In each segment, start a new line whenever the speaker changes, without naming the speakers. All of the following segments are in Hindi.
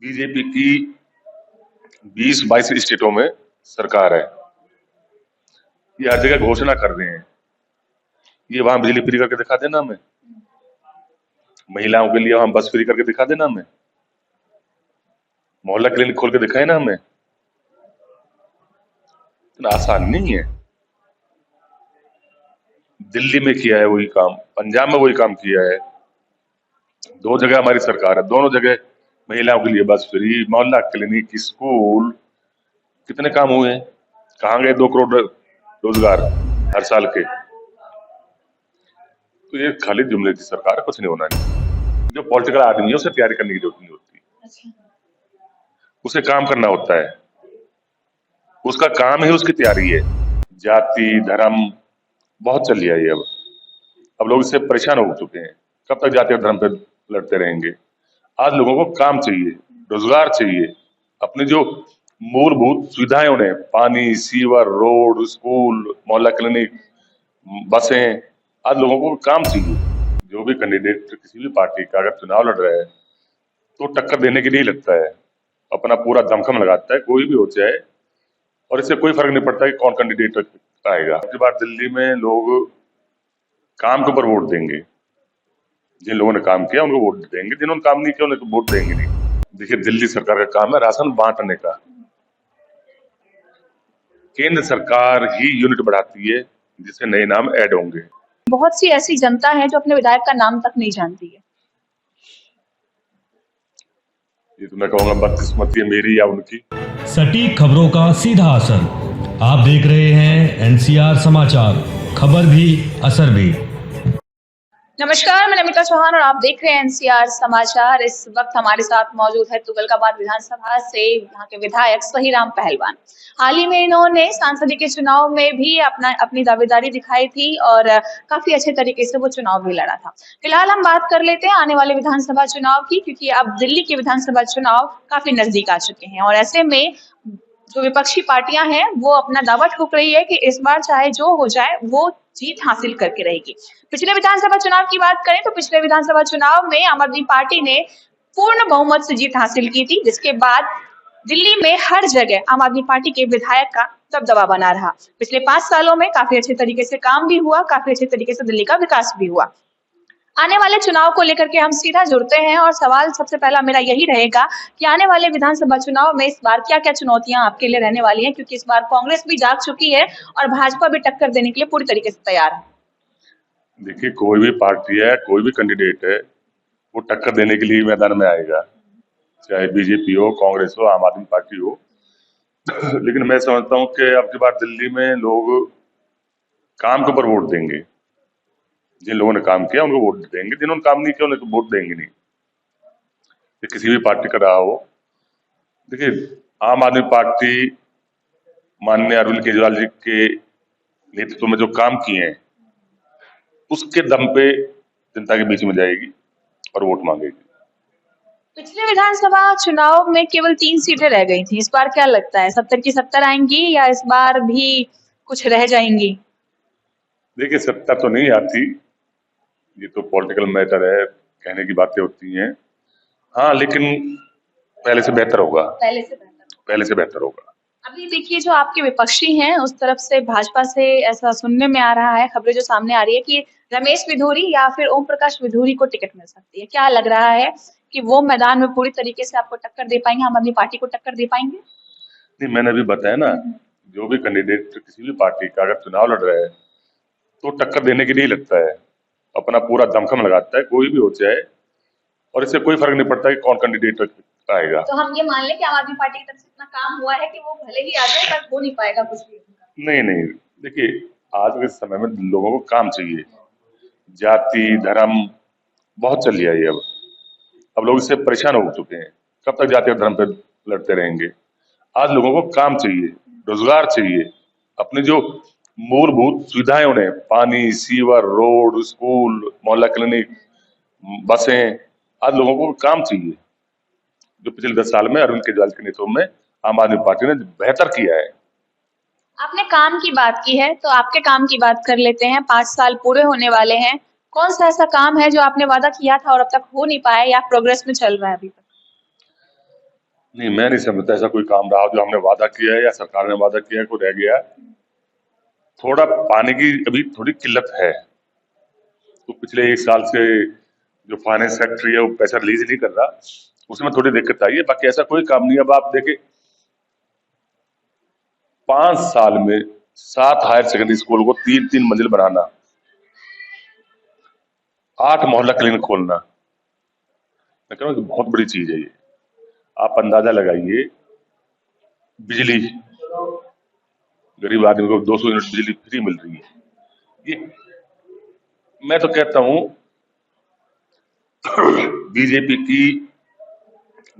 बीजेपी की 20-22 स्टेटों में सरकार है। ये हर जगह घोषणा कर रहे हैं। ये वहां बिजली फ्री करके दिखा देना हमें, महिलाओं के लिए वहां बस फ्री करके दिखा देना हमें, मोहल्ला क्लिनिक खोल के दिखाए ना हमें। इतना आसान नहीं है। दिल्ली में किया है वही काम, पंजाब में वही काम किया है। दो जगह हमारी सरकार है, दोनों जगह महिलाओं के लिए बस फ्री, मोहल्ला क्लिनिक, स्कूल, कितने काम हुए हैं। कहाँ गए 2 करोड़ रोजगार हर साल के। तो ये खाली जुमले की सरकार है, कुछ नहीं होना नहीं। जो पॉलिटिकल आदमी है उसे तैयारी करने की जरूरत नहीं होती, उसे काम करना होता है। उसका काम ही उसकी तैयारी है। जाति धर्म बहुत चल लिया ये। अब लोग इससे परेशान हो चुके हैं। कब तक जाति और धर्म पे लड़ते रहेंगे। आज लोगों को काम चाहिए, रोजगार चाहिए। अपनी जो मूलभूत सुविधाएं उन्हें, पानी, सीवर, रोड, स्कूल, मोहल्ला क्लिनिक, बसें, आज लोगों को काम चाहिए। जो भी कैंडिडेट किसी भी पार्टी का अगर चुनाव लड़ रहा है तो टक्कर देने के लिए लगता है, अपना पूरा दमखम लगाता है, कोई भी हो जाए। और इससे कोई फर्क नहीं पड़ता कि कौन कैंडिडेट आएगा। अब की बार दिल्ली में लोग काम के ऊपर वोट देंगे। जिन लोगों ने काम किया उनको वोट देंगे, जिन्होंने काम नहीं किया उन्हें वोट देंगे नहीं। देखिए, दिल्ली सरकार का काम है राशन बांटने का। केंद्र सरकार ही यूनिट बढ़ाती है जिससे नए नाम ऐड होंगे।
बहुत सी ऐसी जनता है जो अपने विधायक का नाम तक नहीं जानती है।
ये तो मैं कहूंगा बदकिस्मती है मेरी या उनकी।
सटीक खबरों का सीधा असर। आप देख रहे हैं एनसीआर समाचार, खबर भी असर भी।
नमस्कार, मैं नमिता चौहान और आप देख रहे हैं एनसीआर समाचार। इस वक्त हमारे साथ मौजूद है तुगलकाबाद विधानसभा से यहाँ के विधायक सहीराम पहलवान। हाल ही में इन्होंने सांसदीय के चुनाव में भी अपनी दावेदारी दिखाई थी और काफी अच्छे तरीके से वो चुनाव भी लड़ा था। फिलहाल हम बात कर लेते हैं आने वाले विधानसभा चुनाव की, क्योंकि अब दिल्ली के विधानसभा चुनाव काफी नजदीक आ चुके हैं और ऐसे में जो विपक्षी पार्टियां हैं वो अपना दावा ठोक रही है कि इस बार चाहे जो हो जाए वो जीत हासिल करके रहेगी। पिछले विधानसभा चुनाव की बात करें तो पिछले विधानसभा चुनाव में आम आदमी पार्टी ने पूर्ण बहुमत से जीत हासिल की थी, जिसके बाद दिल्ली में हर जगह आम आदमी पार्टी के विधायक का दबदबा बना रहा। पिछले 5 सालों में काफी अच्छे तरीके से काम भी हुआ, काफी अच्छे तरीके से दिल्ली का विकास भी हुआ। आने वाले चुनाव को लेकर के हम सीधा जुड़ते हैं और सवाल सबसे पहला मेरा यही रहेगा कि आने वाले विधानसभा चुनाव में इस बार क्या-क्या चुनौतियां आपके लिए रहने वाली हैं, क्योंकि इस बार कांग्रेस भी जाग चुकी है और भाजपा भी टक्कर देने के लिए पूरी तरीके से तैयार है।
देखिए, कोई भी पार्टी है, कोई भी कैंडिडेट है, वो टक्कर देने के लिए मैदान में आएगा, चाहे बीजेपी हो, कांग्रेस हो, आम आदमी पार्टी हो। लेकिन मैं समझता हूँ कि अब की बार दिल्ली में लोग काम के ऊपर वोट देंगे। जिन लोगों ने काम किया उनको वोट देंगे, जिन्होंने काम नहीं किया उन्हें वोट देंगे नहीं। ये किसी भी पार्टी का रहा हो। देखिए, आम आदमी पार्टी माननीय अरविंद केजरीवाल जी के नेतृत्व में जो काम किए हैं उसके दम पे जनता के बीच में जाएगी और वोट मांगेगी।
पिछले विधानसभा चुनाव में केवल 3 सीटें रह गई थी। इस बार क्या लगता है 70 की 70 आएंगी या इस बार भी कुछ रह जाएंगी?
देखिए, सत्ता तो नहीं आती, ये तो पॉलिटिकल मैटर है, कहने की बातें होती हैं। हाँ, लेकिन पहले से बेहतर होगा। पहले से बेहतर होगा।
अभी देखिए, जो आपके विपक्षी हैं उस तरफ से भाजपा से ऐसा सुनने में आ रहा है, खबरें जो सामने आ रही है कि रमेश विधूरी या फिर ओम प्रकाश विधूरी को टिकट मिल सकती है। क्या लग रहा है कि वो मैदान में पूरी तरीके से आपको टक्कर दे पाएंगे, आम आदमी पार्टी को टक्कर दे पाएंगे?
नहीं, मैंने अभी बताया ना, जो भी कैंडिडेट किसी भी पार्टी का अगर चुनाव लड़ रहा है तो टक्कर देने के लिए लगता है, अपना पूरा दमखम लगाता है, कोई भी हो जाए। और इससे कोई फर्क नहीं पड़ता कि कौन कैंडिडेट आएगा।
तो हम ये मान लें कि आम आदमी पार्टी की तरफ से इतना काम हुआ है कि वो भले ही आ जाए पर हो नहीं पाएगा कुछ भी।
नहीं नहीं, देखिए, आज के समय में लोगों को काम चाहिए। जाति धर्म बहुत चल लिया ये। अब लोग इससे परेशान हो चुके हैं। कब तक जाति और धर्म पे लड़ते रहेंगे। आज लोगों को काम चाहिए, रोजगार चाहिए। अपनी जो मूलभूत सुविधाएं उन्हें, पानी, सीवर, रोड, स्कूल, मोहल्ला क्लिनिक, बसें, आज लोगों को काम चाहिए। जो पिछले 10 साल में अरविंद केजरीवाल के नेतृत्व में आम आदमी पार्टी ने बेहतर किया है।
आपने काम की बात की है तो आपके काम की बात कर लेते हैं। 5 साल पूरे होने वाले हैं। कौन सा ऐसा काम है जो आपने वादा किया था और अब तक हो नहीं पाया या प्रोग्रेस में चल रहा है अभी तक?
नहीं, मैं नहीं समझता ऐसा कोई काम रहा हो जो हमने वादा किया है या सरकार ने वादा किया है कोई रह गया। थोड़ा पानी की अभी थोड़ी किल्लत है, तो पिछले 1 साल से जो फाइनेंस सेक्रेटरी है वो पैसा रिलीज नहीं कर रहा, उसमें थोड़ी दिक्कत आई है। बाकी ऐसा कोई काम नहीं है। अब आप देखें 5 साल में 7 हायर सेकेंडरी स्कूल को 3-3 मंजिल बनाना, 8 मोहल्ला क्लिनिक खोलना, मैं कह रहा हूँ कि बहुत बड़ी चीज है ये। आप अंदाजा लगाइए, बिजली गरीब आदमी को 200 यूनिट बिजली फ्री मिल रही है। ये मैं तो कहता हूँ बीजेपी की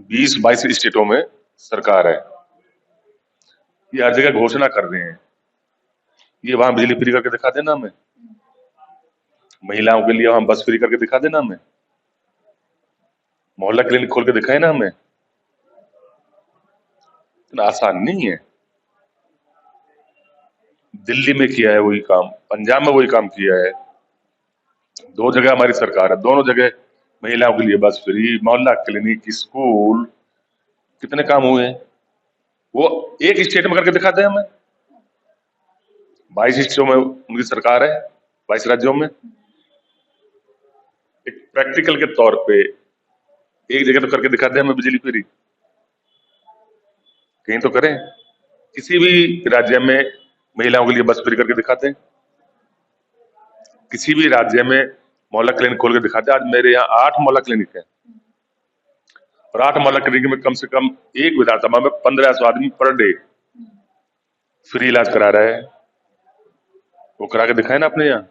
20-22 स्टेटों में सरकार है, ये हर जगह घोषणा कर रहे हैं। ये वहां बिजली फ्री करके दिखा देना हमें, महिलाओं के लिए वहां बस फ्री करके दिखा देना हमें, मोहल्ला क्लिनिक खोल के दिखाए ना हमें। इतना आसान नहीं है। दिल्ली में किया है वही काम, पंजाब में वही काम किया है। 2 जगह हमारी सरकार है, दोनों जगह महिलाओं के लिए बस फ्री, मोहल्ला क्लिनिक, स्कूल, कितने काम हुए हैं वो एक स्टेट में करके दिखाते हैं हमें। 22 स्टेटों में उनकी सरकार है, 22 राज्यों में। एक प्रैक्टिकल के तौर पे एक जगह तो करके दिखाते हैं हमें बिजली फ्री, कहीं तो करें। किसी भी राज्य में महिलाओं के लिए बस फ्री करके दिखाते हैं, किसी भी राज्य में मोहल्ला क्लिनिक खोल के दिखाते हैं। आज मेरे यहाँ 8 मोहल्ला क्लिनिक है, और 8 मोहल्ला क्लिनिक में कम से कम एक विधानसभा में 1500 आदमी पर डे फ्री इलाज करा रहा है। वो करा के दिखाए ना अपने यहाँ।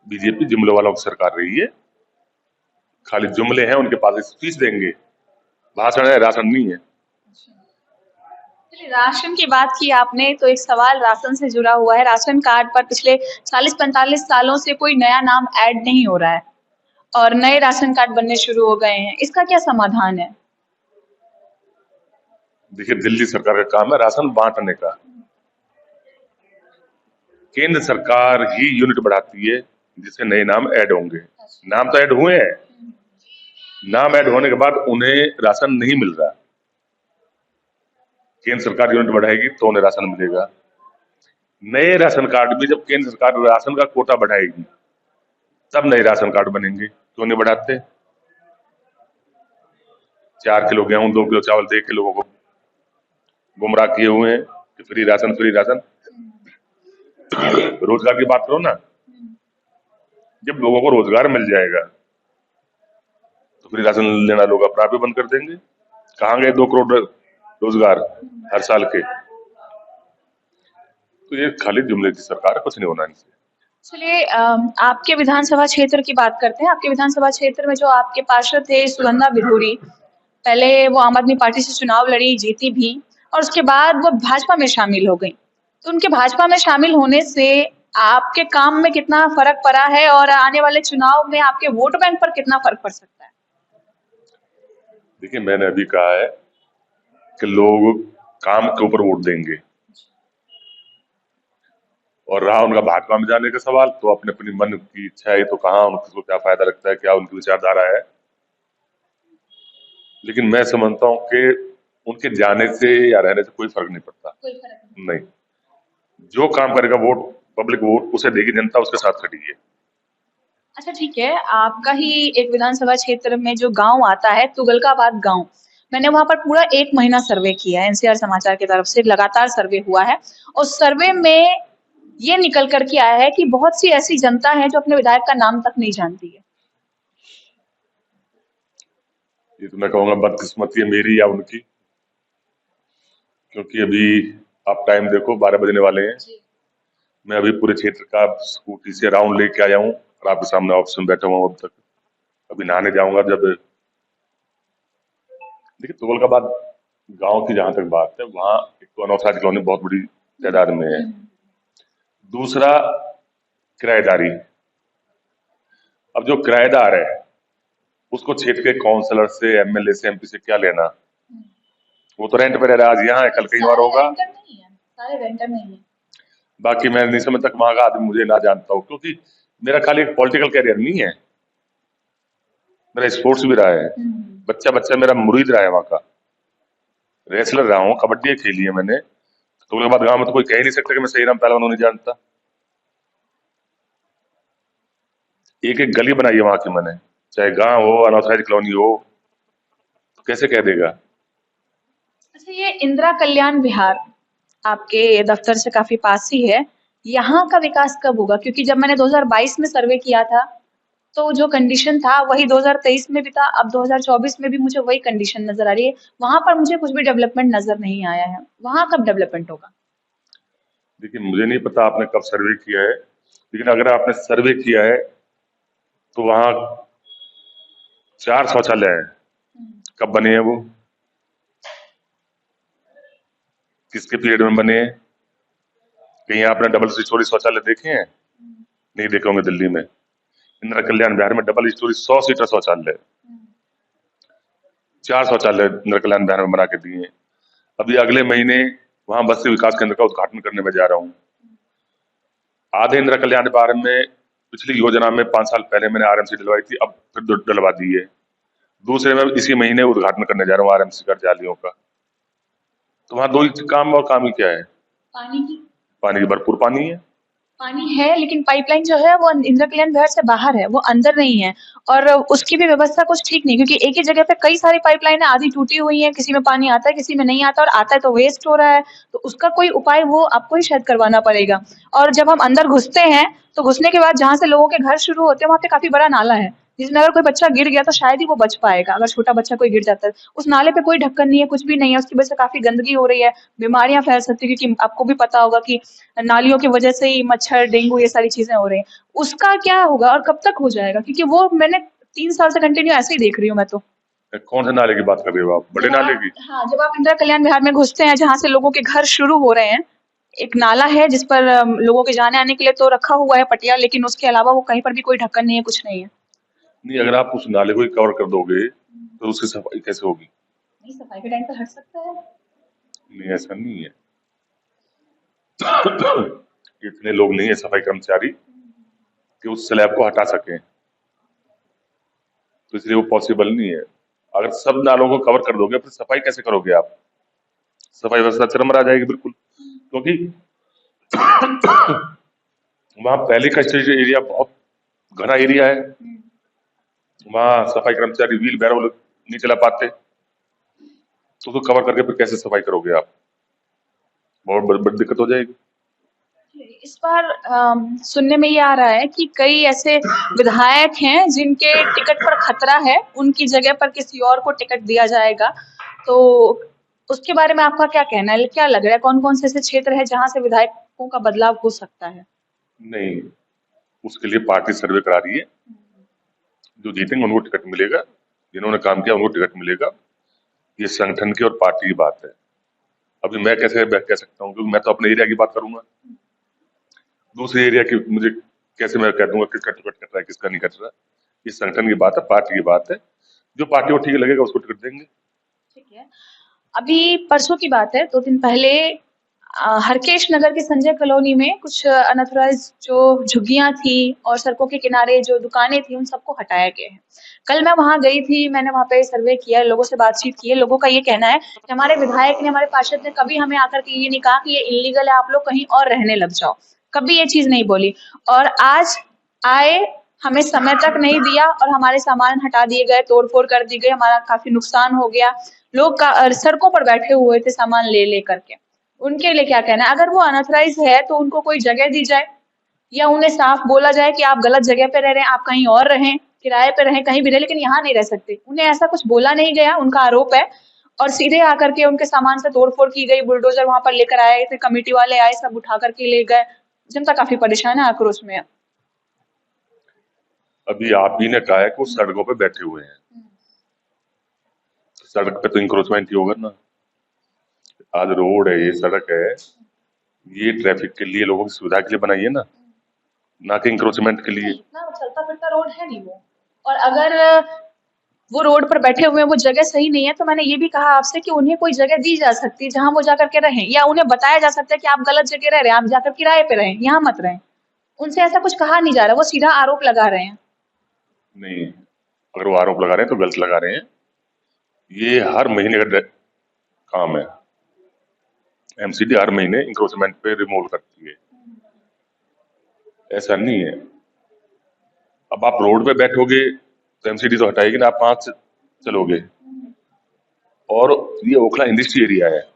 बीजेपी जुमले वालों की सरकार रही है, खाली जुमले हैं, उनके पास फीस देंगे, भाषण है, राशन नहीं है।
चलिए, राशन की बात की आपने, तो एक सवाल राशन से जुड़ा हुआ है। राशन कार्ड पर पिछले 40-45 सालों से कोई नया नाम ऐड नहीं हो रहा है और नए राशन कार्ड बनने शुरू हो गए हैं, इसका क्या समाधान है?
देखिए, दिल्ली सरकार का काम है राशन बांटने का। केंद्र सरकार ही यूनिट बढ़ाती है जिससे नए नाम ऐड होंगे। नाम तो ऐड हुए हैं, नाम ऐड होने के बाद उन्हें राशन नहीं मिल रहा। केंद्र सरकार यूनिट बढ़ाएगी तो उन्हें राशन मिलेगा। नए राशन कार्ड में जब केंद्र सरकार राशन का कोटा बढ़ाएगी तब नए राशन कार्ड बनेंगे, क्यों नहीं बढ़ाते? 4 किलो गेहूं 2 किलो चावल दे के लोगों को गुमराह किए हुए हैं कि फ्री राशन फ्री राशन। रोजगार की बात करो ना, जब लोगों को रोजगार मिल जाएगा तो फ्री राशन लेना लोग अपना आप ही बंद कर देंगे। कहाँ गए 2 करोड़ रोजगार हर साल के? तो ये खाली जुमले की सरकार है, कुछ नहीं होना इनसे।
चलिए, आपके विधानसभा क्षेत्र की बात करते हैं। आपके विधानसभा क्षेत्र में जो आपके पार्षद थे सुगंधा बिधूरी, पहले वो आम आदमी पार्टी से चुनाव लड़ी, जीती भी, और उसके बाद वो भाजपा में शामिल हो गई। तो उनके भाजपा में शामिल होने से आपके काम में कितना फर्क पड़ा है और आने वाले चुनाव में आपके वोट बैंक पर कितना फर्क पड़ सकता है?
देखिए, मैंने अभी कहा है कि लोग काम के ऊपर वोट देंगे, और रहा उनका भाजपा में जाने का सवाल, तो अपने अपनी मन की इच्छा है, तो कहाँ उनको क्या फायदा लगता है, क्या उनकी विचारधारा है। लेकिन मैं समझता हूँ कि उनके जाने से या रहने से कोई फर्क नहीं पड़ता।
कोई फर्क
नहीं, जो काम करेगा वोट, पब्लिक वोट उसे देगी, जनता उसके साथ खड़ी है।
अच्छा, ठीक है। आपका ही एक विधानसभा क्षेत्र में जो गांव आता है तुगलकाबाद गांव, मैंने वहां पर पूरा 1 महीना सर्वे किया है, एनसीआर समाचार की तरफ से लगातार सर्वे हुआ है, और सर्वे में ये निकल कर के आया है कि बहुत सी ऐसी जनता है जो अपने विधायक का नाम तक नहीं जानती है।
ये तो मैं कहूँगा बदकिस्मती है मेरी या उनकी, क्योंकि अभी आप टाइम देखो 12 बजने वाले हैं। मैं अभी पूरे क्षेत्र का स्कूटी से राउंड लेके आया हूँ और आपके सामने ऑफिस में बैठा हुआ हूँ। अब तक अभी नहाने जाऊंगा जब। देखिए, तुगलकाबाद गांव की जहां तक बात है, वहां एक तो अनऑथराइज्ड कॉलोनी बहुत बड़ी तादाद में है। दूसरा, किराएदारी। अब जो किराएदार है उसको क्षेत्र के काउंसलर से, एमएलए से, एमपी से क्या लेना? वो तो रेंट पे रह रहा है, आज यहाँ है कल कहीं और होगा।
सारे रेंटर नहीं है।
बाकी मैं नहीं समझ तक वहां का आदमी मुझे ना जानता हूँ, क्योंकि मेरा खाली एक पॉलिटिकल कैरियर नहीं है, मेरा स्पोर्ट्स भी रहा है, बच्चा बच्चा मेरा मुरीद रहा है वहां का, रेसलर रहा हूँ, कबड्डी खेली है मैंने। तो उसके बाद गांव में तो कोई कह ही नहीं सकता कि मैं सही राम पहलवान को नहीं जानता। एक एक गली बनाई है वहां की मैंने, चाहे गांव हो, अनऑथराइज कॉलोनी हो, तो कैसे कह देगा।
अच्छा, ये इंदिरा कल्याण विहार आपके दफ्तर से काफी पास ही है, यहाँ का विकास कब होगा? क्योंकि जब मैंने 2022 में सर्वे किया था तो जो कंडीशन था वही 2023 में भी था, अब 2024 में भी मुझे वही कंडीशन नजर आ रही है। वहां पर मुझे कुछ भी डेवलपमेंट नजर नहीं आया है, वहां कब डेवलपमेंट होगा?
देखिए मुझे नहीं पता आपने कब सर्वे किया है, लेकिन अगर आपने सर्वे किया है तो वहां 4 शौचालय है, कब बने हैं वो, किसके पीरियड में बने हैं? कहीं आपने डबल स्टोरी शौचालय देखे हैं? नहीं देखे होंगे। दिल्ली में इंदिरा कल्याण विहार में डबल स्टोरी 100 सीटर शौचालय, 4 शौचालय इंदिरा कल्याण विहार में बना के दिए हैं। अभी अगले महीने वहां बस्ती विकास केंद्र का उद्घाटन करने में जा रहा हूँ। आधे इंदिरा कल्याण विहार में पिछली योजना में 5 साल पहले मैंने आरएमसी डलवाई थी, अब फिर डलवा दी है। दूसरे में इसी महीने उद्घाटन करने जा रहा हूँ आरएमसी कार्यालयों का। तो वहां 2 ही काम, और काम ही क्या है? पानी की भरपूर पानी है।
पानी है लेकिन पाइपलाइन जो है वो इंदिरा कल्याण विहार से बाहर है, वो अंदर नहीं है, और उसकी भी व्यवस्था कुछ ठीक नहीं, क्योंकि एक ही जगह पे कई सारी पाइपलाइन है, आधी टूटी हुई है, किसी में पानी आता है किसी में नहीं आता, और आता है तो वेस्ट हो रहा है। तो उसका कोई उपाय वो आपको ही शायद करवाना पड़ेगा। और जब हम अंदर घुसते हैं तो घुसने के बाद जहाँ से लोगों के घर शुरू होते हैं वहां पे काफी बड़ा नाला है, जिसमें अगर कोई बच्चा गिर गया तो शायद ही वो बच पाएगा, अगर छोटा बच्चा कोई गिर जाता है। उस नाले पे कोई ढक्कन नहीं है, कुछ भी नहीं है, उसकी वजह से काफी गंदगी हो रही है, बीमारियां फैल सकती है, क्योंकि आपको भी पता होगा कि नालियों की वजह से ही मच्छर, डेंगू, ये सारी चीजें हो रही हैं। उसका क्या होगा और कब तक हो जाएगा? क्योंकि वो मैंने 3 साल से कंटिन्यू ऐसे ही देख रही हूँ मैं तो।
कौन से नाले की बात कर रहे हो आप? बड़े नाले की?
हाँ, जब आप इंदिरा कल्याण विहार में घुसते हैं जहाँ से लोगों के घर शुरू हो रहे हैं, एक नाला है जिस पर लोगों के जाने आने के लिए तो रखा हुआ है पटिया, लेकिन उसके अलावा वो कहीं पर भी कोई ढक्कन नहीं है, कुछ नहीं है।
नहीं, अगर आप उस नाले को ही कवर कर दोगे तो उसकी सफाई कैसे होगी?
नहीं, सफाई के टाइम पर हट सकता है।
नहीं, ऐसा नहीं है। इतने लोग नहीं है सफाई कर्मचारी कि उस स्लैब को हटा सकें, तो इसलिए वो पॉसिबल नहीं है। अगर सब नालों को कवर कर दोगे फिर सफाई कैसे करोगे आप? सफाई व्यवस्था चरमरा जाएगी बिल्कुल, क्योंकि वहां पहले का एरिया बहुत घना एरिया है, वहां सफाई कर्मचारी व्हील बैरो नहीं चला पाते, तो उसको कवर करके फिर कैसे सफाई करोगे आप? बहुत बड़ी दिक्कत हो जाएगी।
इस बार सुनने में ये आ रहा है कि कई ऐसे विधायक हैं जिनके टिकट पर खतरा है, उनकी जगह पर किसी और को टिकट दिया जाएगा। तो उसके बारे में आपका क्या कहना है? क्या लग रहा है, कौन-कौन से ऐसे क्षेत्र है जहां से विधायकों का बदलाव हो सकता है?
नहीं, उसके लिए पार्टी सर्वे करा रही है, जो जीतेंगे उनको टिकट मिलेगा, जिन्होंने काम किया उनको टिकट मिलेगा। ये संगठन की और पार्टी की बात है। अभी मैं कैसे कह सकता हूँ, क्योंकि मैं तो अपने एरिया की बात करूंगा, दूसरे एरिया की मुझे कैसे मैं कह दूंगा किसका टिकट कट रहा है किसका नहीं कट रहा है? ये संगठन की बात है, पार्टी की बात है, जो पार्टी को ठीक लगेगा उसको टिकट देंगे।
ठीक है। अभी परसों की बात है, 2 दिन पहले हरकेश नगर की संजय कॉलोनी में कुछ अनऑथराइज्ड जो झुग्गियां थी और सड़कों के किनारे जो दुकानें थी, उन सबको हटाया गया है। कल मैं वहां गई थी, मैंने वहां पे सर्वे किया, लोगों से बातचीत की है। लोगों का ये कहना है कि हमारे विधायक ने, हमारे पार्षद ने कभी हमें आकर के ये नहीं कहा कि ये इलीगल है, आप लोग कहीं और रहने लग जाओ, कभी ये चीज नहीं बोली। और आज आए, हमें समय तक नहीं दिया और हमारे सामान हटा दिए गए, तोड़फोड़ कर दी गई, हमारा काफी नुकसान हो गया। लोग सड़कों पर बैठे हुए थे सामान ले ले करके। उनके लिए क्या कहना है? अगर वो अनऑथराइज है तो उनको कोई जगह दी जाए, या उन्हें साफ बोला जाए कि आप गलत जगह पे रह रहे हैं, आप कहीं और रहें, किराए पे रहें, कहीं भी रहें, लेकिन यहाँ नहीं रह सकते। उन्हें ऐसा कुछ बोला नहीं गया, उनका आरोप है, और सीधे आकर के उनके सामान से तोड़फोड़ की गई, बुलडोजर वहां पर लेकर आए थे, कमेटी वाले आए, सब उठा करके ले गए। जनता काफी परेशान है, आक्रोश में है।
अभी आप ही ने कहा है कि वो सड़कों पे बैठे हुए हैं, सड़क पे तो इंक्रोचमेंट ही होगा ना। आज रोड है, ये सड़क है, ये ट्रैफिक के लिए, लोगों की सुविधा के लिए बनाई है ना कि इंक्रोचमेंट के लिए।
इतना चलता फिरता रोड है नहीं वो, और अगर वो रोड पर बैठे हुए हैं, वो जगह सही नहीं है, तो मैंने ये भी कहा आपसे कि उन्हें कोई जगह दी जा सकती है जहां वो जाकर के रहें, या उन्हें बताया जा सकता है कि आप गलत जगह रह रहे हैं, आप जाकर किराए पे रहें, यहाँ मत रहें। उनसे ऐसा कुछ कहा नहीं जा रहा, वो सीधा आरोप लगा रहे हैं।
नहीं, अगर वो आरोप लगा रहे हैं तो गलत लगा रहे हैं। ये हर महीने का काम है। एमसीडी हर महीने इंक्रोचमेंट पे रिमूव करती है, ऐसा नहीं है। अब आप रोड पे बैठोगे तो एमसीडी तो हटाएगी ना, आप कहाँ से चलोगे। और ये ओखला इंडस्ट्री एरिया है,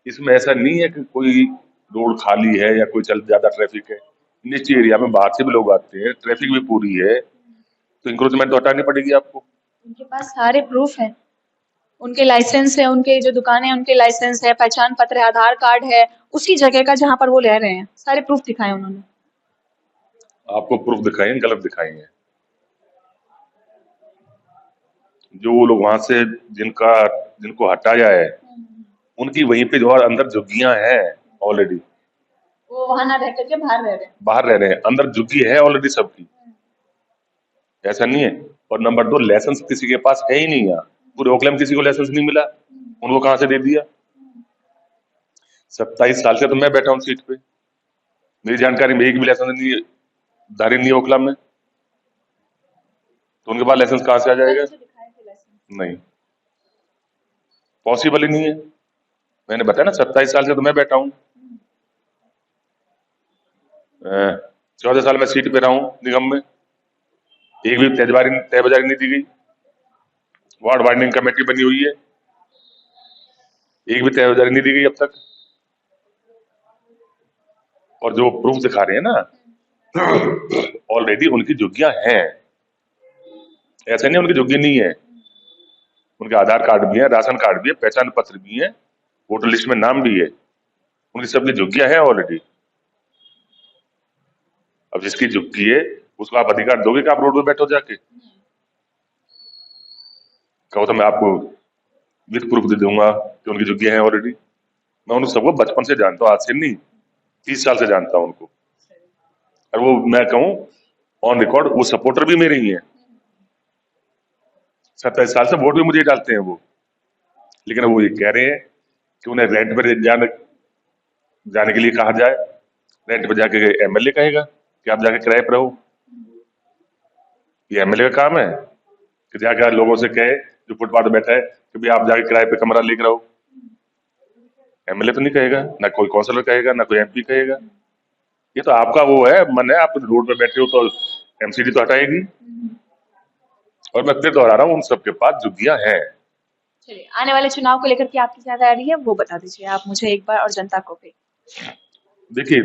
इसमें ऐसा नहीं है कि कोई रोड खाली है या कोई चल ज्यादा ट्रैफिक है। इंडस्ट्री एरिया में बाहर से भी लोग आते हैं, ट्रैफिक भी पूरी है, तो इंक्रोचमेंट तो हटानी पड़ेगी आपको।
उनके पास सारे प्रूफ हैं, उनके लाइसेंस है, उनके जो दुकानें हैं उनके लाइसेंस है, पहचान पत्र है, आधार कार्ड है, उसी जगह का जहां पर वो रह रहे हैं, सारे प्रूफ दिखाए उन्होंने।
आपको प्रूफ दिखाएंगे, गलत दिखाएंगे। जो वो लोग वहां से जिनको हटाया है, उनकी वहीं पे जो है अंदर झुग्गियां हैं ऑलरेडी।
वो वहां ना रह करके बाहर रह रहे हैं।
बाहर रह रहे हैं, अंदर झुग्गी है ऑलरेडी सबकी, ऐसा नहीं है। और नंबर 2, लाइसेंस किसी के पास है ही नहीं यहाँ, पूरे ओखला में किसी को लाइसेंस नहीं मिला, उनको कहाँ से दे दिया। 27 साल से तो मैं बैठा हूँ सीट पे, मेरी जानकारी में एक भी लाइसेंस नहीं धारी नहीं है ओखला में, तो उनके पास लाइसेंस कहाँ से आ जाएगा। नहीं, पॉसिबल ही नहीं है। मैंने बताया ना 27 साल से तो मैं बैठा हूँ, 14 साल में सीट पे रहा हूँ निगम में, एक भी तयबाजारी नहीं दी गई। वार्ड वार्डिंग कमेटी बनी हुई है, एक भी तयबाजारी नहीं दी गई अब तक। और जो प्रूफ दिखा रहे हैं ना, ऑलरेडी उनकी झुग्गियां हैं, ऐसा नहीं उनकी झुग्गी नहीं है। उनके आधार कार्ड भी है, राशन कार्ड भी है, पहचान पत्र भी है, वोटर लिस्ट में नाम भी है, उनकी सबकी झुग्गियां हैं ऑलरेडी। अब जिसकी झुग्गी है उसको आप अधिकार दोगे कि आप रोड पे बैठो जाके, कहो तो मैं आपको विद प्रूफ दे दूंगा कि उनकी झुग्गियां हैं ऑलरेडी। मैं उन सबको बचपन से जानता हूँ, आज से नहीं 30 साल से जानता हूँ उनको। और वो मैं कहूँ ऑन रिकॉर्ड वो सपोर्टर भी मेरे ही हैं, 27 साल से वोट भी मुझे डालते हैं वो। लेकिन वो ये कह रहे हैं कि उन्हें रेंट पर जाने के लिए कहा जाए, रेंट पर जाके एमएलए कहेगा कि आप जाके किराए पर रहो। ये एमएलए का काम है कि जाकर लोगों से कहे जो फुटपाथ पे बैठा है कि भाई आप जाके किराए पे कमरा लेकर रहो। एमएलए तो नहीं कहेगा, ना कोई काउंसलर कहेगा, ना कोई एमपी कहेगा। ये तो आपका वो है, मन है, आप रोड पे बैठे हो तो एमसीडी तो हटाएगी। और मैं फिर दोहरा रहा हूँ, उन सबके पास झुग्गियां हैं।
चलिए, आने वाले चुनाव को लेकर के आपकी क्या तैयारी है वो बता दीजिए आप मुझे एक बार और जनता को भी।
देखिए,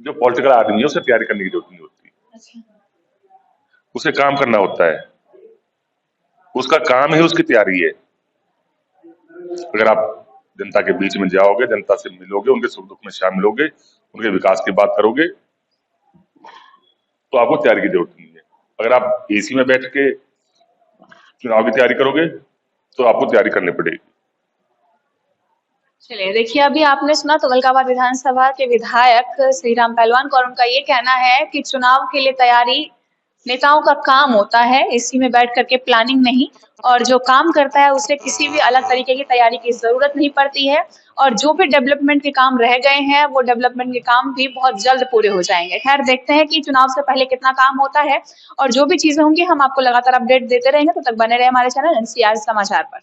जो पॉलिटिकल आदमी है उसे तैयारी करने की जरूरत नहीं होती,
अच्छा।
उसे काम करना होता है, उसका काम ही उसकी तैयारी है। अगर आप जनता के बीच में जाओगे, जनता से मिलोगे, उनके सुख दुख में शामिल होगे, उनके विकास की बात करोगे, तो आपको तैयारी की जरूरत नहीं है। अगर आप एसी में बैठ के चुनाव की तैयारी करोगे तो आपको तैयारी करनी पड़ेगी।
चलिए, देखिए अभी आपने सुना तुगलकाबाद विधानसभा के विधायक श्रीराम पहलवान को, और उनका ये कहना है कि चुनाव के लिए तैयारी नेताओं का काम होता है, एसी में बैठ करके प्लानिंग नहीं, और जो काम करता है उसे किसी भी अलग तरीके की तैयारी की जरूरत नहीं पड़ती है। और जो भी डेवलपमेंट के काम रह गए हैं वो डेवलपमेंट के काम भी बहुत जल्द पूरे हो जाएंगे। खैर, देखते हैं कि चुनाव से पहले कितना काम होता है, और जो भी चीजें होंगी हम आपको लगातार अपडेट देते रहेंगे। तो तक बने रहे हमारे चैनल एनसीआर समाचार पर।